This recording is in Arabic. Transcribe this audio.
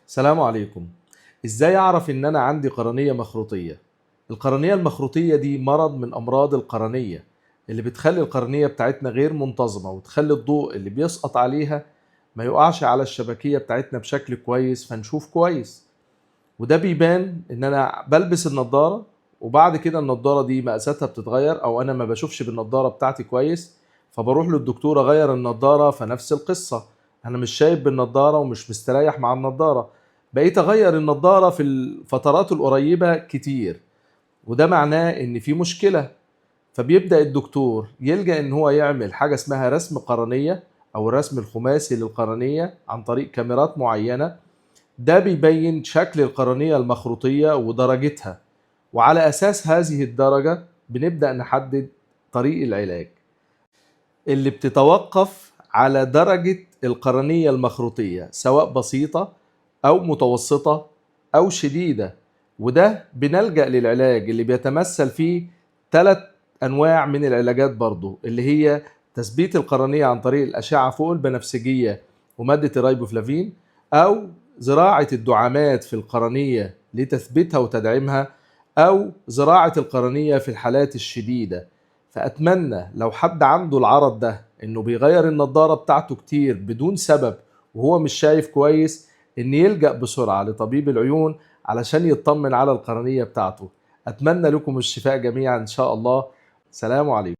السلام عليكم. ازاي اعرف ان انا عندي قرنية مخروطية؟ القرنية المخروطية دي مرض من امراض القرنية اللي بتخلي القرنية بتاعتنا غير منتظمة، وتخلي الضوء اللي بيسقط عليها ما يقعش على الشبكية بتاعتنا بشكل كويس فنشوف كويس. وده بيبان ان انا بلبس النضارة، وبعد كده النضارة دي مقاساتها بتتغير، او انا ما بشوفش بالنضارة بتاعتي كويس فبروح للدكتور اغير النضارة، فنفس القصة، انا مش شايف بالنضارة ومش مستريح مع النضارة، بقيت اغير النضارة في الفترات القريبة كتير، وده معناه ان في مشكلة. فبيبدأ الدكتور يلجأ ان هو يعمل حاجة اسمها رسم قرنية او الرسم الخماسي للقرنية عن طريق كاميرات معينة. ده بيبين شكل القرنية المخروطية ودرجتها، وعلى أساس هذه الدرجة بنبدأ نحدد طريق العلاج اللي بتتوقف على درجة القرنية المخروطية، سواء بسيطة أو متوسطة أو شديدة. وده بنلجأ للعلاج اللي بيتمثل فيه 3 أنواع من العلاجات برضو، اللي هي تثبيت القرنية عن طريق الأشعة فوق البنفسجية ومادة الريبوفلافين، أو زراعة الدعامات في القرنية لتثبيتها وتدعيمها، أو زراعة القرنية في الحالات الشديدة. فأتمنى لو حد عنده العرض ده إنه بيغير النضارة بتاعته كتير بدون سبب وهو مش شايف كويس، إن يلجأ بسرعة لطبيب العيون علشان يطمن على القرنية بتاعته. أتمنى لكم الشفاء جميعا إن شاء الله. سلام عليكم.